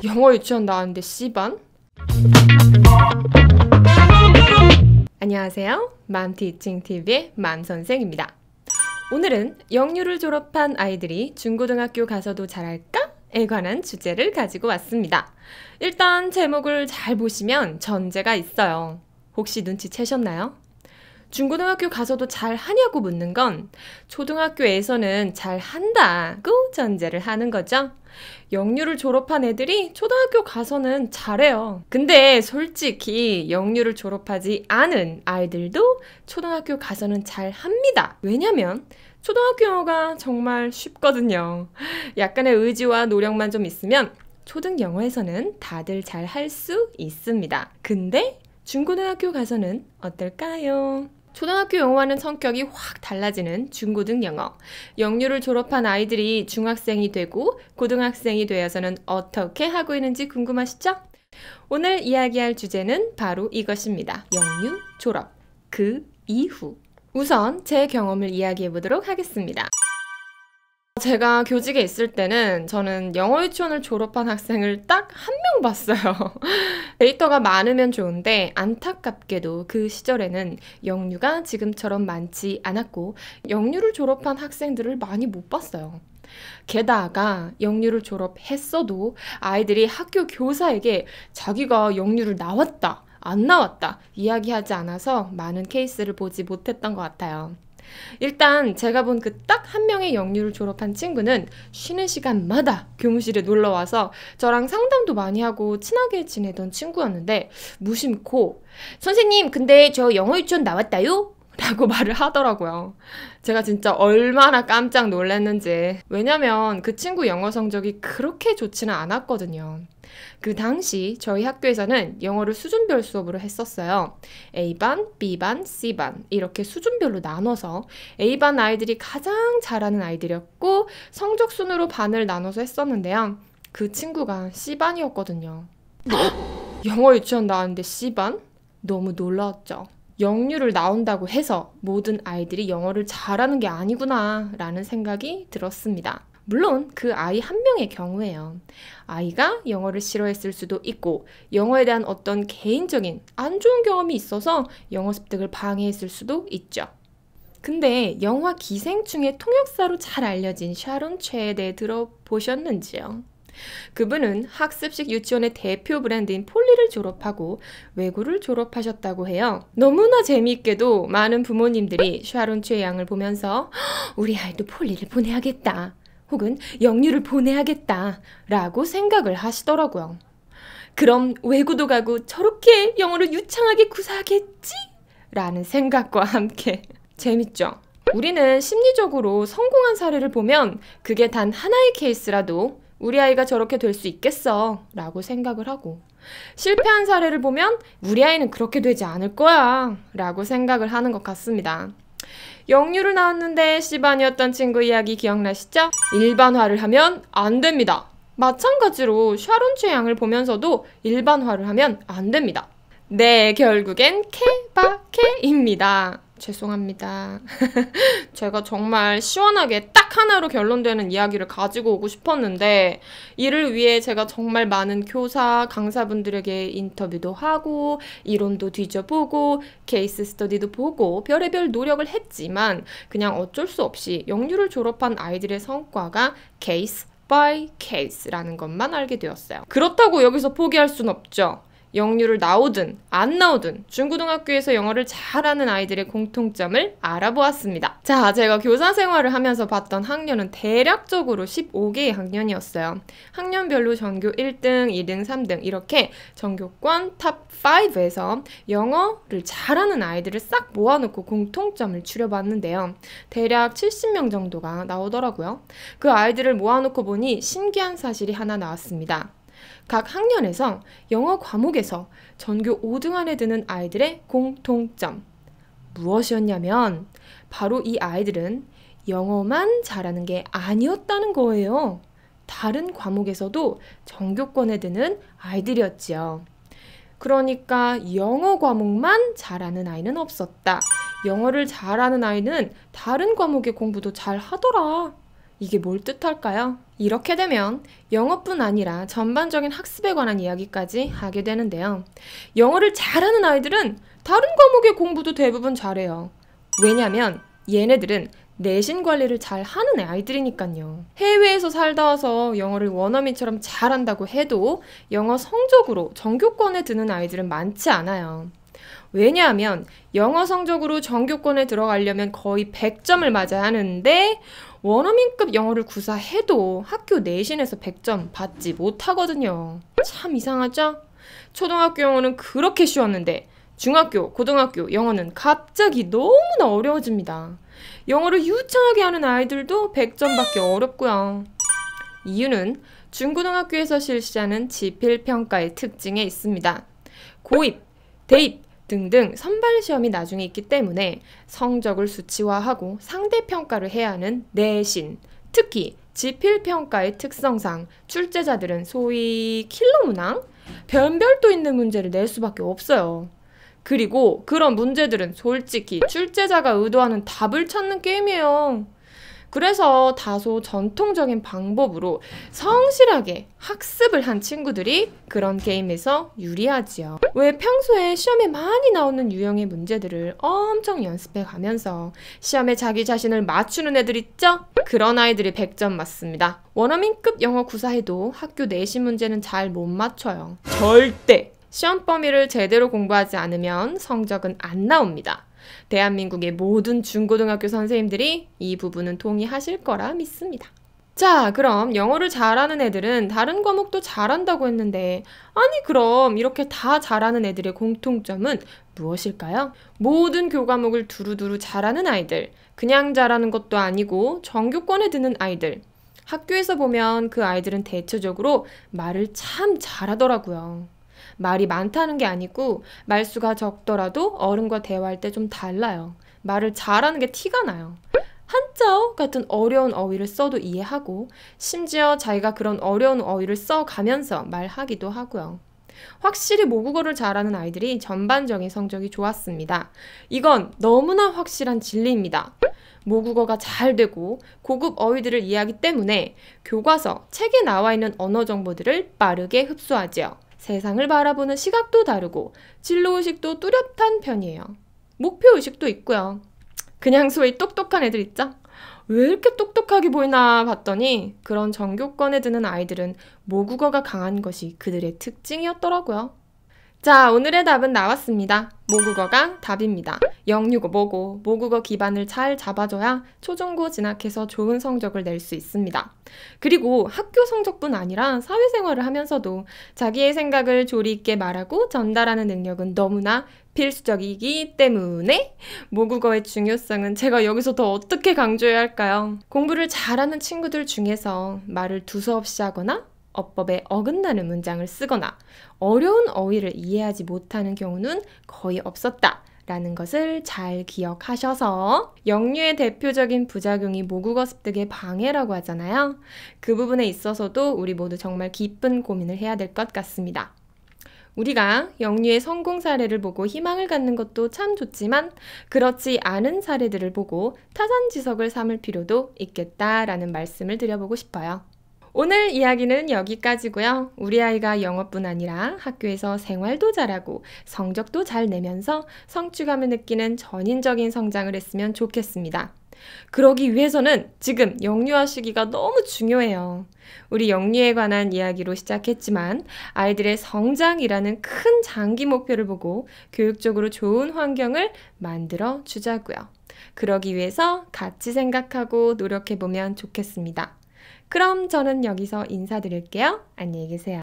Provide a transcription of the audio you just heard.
영어 유치원 나왔는데 C반? 안녕하세요. 맘티칭TV의 맘선생입니다. 오늘은 영유를 졸업한 아이들이 중고등학교 가서도 잘할까? 에 관한 주제를 가지고 왔습니다. 일단 제목을 잘 보시면 전제가 있어요. 혹시 눈치채셨나요? 중고등학교 가서도 잘 하냐고 묻는 건 초등학교에서는 잘 한다고 전제를 하는 거죠. 영유를 졸업한 애들이 초등학교 가서는 잘해요. 근데 솔직히 영유를 졸업하지 않은 아이들도 초등학교 가서는 잘 합니다. 왜냐면 초등학교 영어가 정말 쉽거든요. 약간의 의지와 노력만 좀 있으면 초등 영어에서는 다들 잘 할 수 있습니다. 근데 중고등학교 가서는 어떨까요? 초등학교 영어와는 성격이 확 달라지는 중고등 영어. 영유를 졸업한 아이들이 중학생이 되고 고등학생이 되어서는 어떻게 하고 있는지 궁금하시죠? 오늘 이야기할 주제는 바로 이것입니다. 영유 졸업, 그 이후. 우선 제 경험을 이야기해 보도록 하겠습니다. 제가 교직에 있을 때는 저는 영어 유치원을 졸업한 학생을 딱 한 명 봤어요. 데이터가 많으면 좋은데 안타깝게도 그 시절에는 영유가 지금처럼 많지 않았고 영유를 졸업한 학생들을 많이 못 봤어요. 게다가 영유를 졸업했어도 아이들이 학교 교사에게 자기가 영유를 나왔다, 안 나왔다 이야기하지 않아서 많은 케이스를 보지 못했던 것 같아요. 일단 제가 본 그 딱 한 명의 영유를 졸업한 친구는 쉬는 시간마다 교무실에 놀러와서 저랑 상담도 많이 하고 친하게 지내던 친구였는데 무심코 선생님 근데 저 영어 유치원 나왔다요? 라고 말을 하더라고요. 제가 진짜 얼마나 깜짝 놀랐는지. 왜냐면 그 친구 영어 성적이 그렇게 좋지는 않았거든요. 그 당시 저희 학교에서는 영어를 수준별 수업으로 했었어요. A반, B반, C반 이렇게 수준별로 나눠서 A반 아이들이 가장 잘하는 아이들이었고 성적 순으로 반을 나눠서 했었는데요. 그 친구가 C반이었거든요. 영어 유치원 나왔는데 C반? 너무 놀라웠죠. 영유를 나온다고 해서 모든 아이들이 영어를 잘하는 게 아니구나 라는 생각이 들었습니다. 물론 그 아이 한 명의 경우에요. 아이가 영어를 싫어했을 수도 있고 영어에 대한 어떤 개인적인 안 좋은 경험이 있어서 영어 습득을 방해했을 수도 있죠. 근데 영화 기생충의 통역사로 잘 알려진 샤론 최에 대해 들어보셨는지요? 그분은 학습식 유치원의 대표 브랜드인 폴리를 졸업하고 외고를 졸업하셨다고 해요. 너무나 재미있게도 많은 부모님들이 샤론 최 양을 보면서 우리 아이도 폴리를 보내야겠다 혹은 영유를 보내야겠다 라고 생각을 하시더라고요. 그럼 외고도 가고 저렇게 영어를 유창하게 구사하겠지? 라는 생각과 함께 재밌죠? 우리는 심리적으로 성공한 사례를 보면 그게 단 하나의 케이스라도 우리 아이가 저렇게 될 수 있겠어 라고 생각을 하고 실패한 사례를 보면 우리 아이는 그렇게 되지 않을 거야 라고 생각을 하는 것 같습니다. 영유를 나왔는데 C반이었던 친구 이야기 기억나시죠? 일반화를 하면 안 됩니다. 마찬가지로 샤론 최 양을 보면서도 일반화를 하면 안 됩니다. 네, 결국엔 케바케입니다. 죄송합니다. 제가 정말 시원하게 딱 하나로 결론되는 이야기를 가지고 오고 싶었는데 이를 위해 제가 정말 많은 교사, 강사분들에게 인터뷰도 하고 이론도 뒤져보고 케이스 스터디도 보고 별의별 노력을 했지만 그냥 어쩔 수 없이 영유를 졸업한 아이들의 성과가 케이스 바이 케이스라는 것만 알게 되었어요. 그렇다고 여기서 포기할 순 없죠. 영유를 나오든 안 나오든 중고등학교에서 영어를 잘하는 아이들의 공통점을 알아보았습니다. 자, 제가 교사 생활을 하면서 봤던 학년은 대략적으로 15개의 학년이었어요. 학년별로 전교 1등, 2등, 3등 이렇게 전교권 탑 5에서 영어를 잘하는 아이들을 싹 모아놓고 공통점을 추려봤는데요. 대략 70명 정도가 나오더라고요. 그 아이들을 모아놓고 보니 신기한 사실이 하나 나왔습니다. 각 학년에서 영어 과목에서 전교 5등 안에 드는 아이들의 공통점 무엇이었냐면 바로 이 아이들은 영어만 잘하는 게 아니었다는 거예요. 다른 과목에서도 전교권에 드는 아이들이었지요. 그러니까 영어 과목만 잘하는 아이는 없었다. 영어를 잘하는 아이는 다른 과목의 공부도 잘 하더라. 이게 뭘 뜻할까요? 이렇게 되면 영어뿐 아니라 전반적인 학습에 관한 이야기까지 하게 되는데요. 영어를 잘하는 아이들은 다른 과목의 공부도 대부분 잘해요. 왜냐면 얘네들은 내신 관리를 잘 하는 아이들이니까요. 해외에서 살다 와서 영어를 원어민처럼 잘한다고 해도 영어 성적으로 전교권에 드는 아이들은 많지 않아요. 왜냐하면 영어 성적으로 전교권에 들어가려면 거의 100점을 맞아야 하는데 원어민급 영어를 구사해도 학교 내신에서 100점 받지 못하거든요. 참 이상하죠? 초등학교 영어는 그렇게 쉬웠는데 중학교, 고등학교 영어는 갑자기 너무나 어려워집니다. 영어를 유창하게 하는 아이들도 100점밖에 어렵고요. 이유는 중고등학교에서 실시하는 지필평가의 특징에 있습니다. 고입, 대입 등등 선발시험이 나중에 있기 때문에 성적을 수치화하고 상대평가를 해야 하는 내신, 특히 지필평가의 특성상 출제자들은 소위 킬러문항, 변별도 있는 문제를 낼 수밖에 없어요. 그리고 그런 문제들은 솔직히 출제자가 의도하는 답을 찾는 게임이에요. 그래서 다소 전통적인 방법으로 성실하게 학습을 한 친구들이 그런 게임에서 유리하지요. 왜 평소에 시험에 많이 나오는 유형의 문제들을 엄청 연습해 가면서 시험에 자기 자신을 맞추는 애들 있죠? 그런 아이들이 100점 맞습니다. 원어민급 영어 구사해도 학교 내신 문제는 잘 못 맞춰요. 절대! 시험 범위를 제대로 공부하지 않으면 성적은 안 나옵니다. 대한민국의 모든 중고등학교 선생님들이 이 부분은 동의하실 거라 믿습니다. 자, 그럼 영어를 잘하는 애들은 다른 과목도 잘한다고 했는데 아니 그럼 이렇게 다 잘하는 애들의 공통점은 무엇일까요? 모든 교과목을 두루두루 잘하는 아이들, 그냥 잘하는 것도 아니고 전교권에 드는 아이들. 학교에서 보면 그 아이들은 대체적으로 말을 참 잘하더라고요. 말이 많다는 게 아니고 말수가 적더라도 어른과 대화할 때 좀 달라요. 말을 잘하는 게 티가 나요. 한자어 같은 어려운 어휘를 써도 이해하고 심지어 자기가 그런 어려운 어휘를 써가면서 말하기도 하고요. 확실히 모국어를 잘하는 아이들이 전반적인 성적이 좋았습니다. 이건 너무나 확실한 진리입니다. 모국어가 잘 되고 고급 어휘들을 이해하기 때문에 교과서, 책에 나와 있는 언어 정보들을 빠르게 흡수하지요. 세상을 바라보는 시각도 다르고 진로의식도 뚜렷한 편이에요. 목표의식도 있고요. 그냥 소위 똑똑한 애들 있죠? 왜 이렇게 똑똑하게 보이나 봤더니 그런 전교권에 드는 아이들은 모국어가 강한 것이 그들의 특징이었더라고요. 자, 오늘의 답은 나왔습니다. 모국어가 답입니다. 영유고 뭐고 모국어 기반을 잘 잡아줘야 초중고 진학해서 좋은 성적을 낼 수 있습니다. 그리고 학교 성적뿐 아니라 사회생활을 하면서도 자기의 생각을 조리 있게 말하고 전달하는 능력은 너무나 필수적이기 때문에 모국어의 중요성은 제가 여기서 더 어떻게 강조해야 할까요? 공부를 잘하는 친구들 중에서 말을 두서없이 하거나 어법에 어긋나는 문장을 쓰거나 어려운 어휘를 이해하지 못하는 경우는 거의 없었다 라는 것을 잘 기억하셔서 영유의 대표적인 부작용이 모국어 습득의 방해라고 하잖아요. 그 부분에 있어서도 우리 모두 정말 깊은 고민을 해야 될 것 같습니다. 우리가 영유의 성공 사례를 보고 희망을 갖는 것도 참 좋지만 그렇지 않은 사례들을 보고 타산지석을 삼을 필요도 있겠다라는 말씀을 드려보고 싶어요. 오늘 이야기는 여기까지고요. 우리 아이가 영어뿐 아니라 학교에서 생활도 잘하고 성적도 잘 내면서 성취감을 느끼는 전인적인 성장을 했으면 좋겠습니다. 그러기 위해서는 지금 영유아 시기가 너무 중요해요. 우리 영유에 관한 이야기로 시작했지만 아이들의 성장이라는 큰 장기 목표를 보고 교육적으로 좋은 환경을 만들어 주자고요. 그러기 위해서 같이 생각하고 노력해보면 좋겠습니다. 그럼 저는 여기서 인사드릴게요. 안녕히 계세요.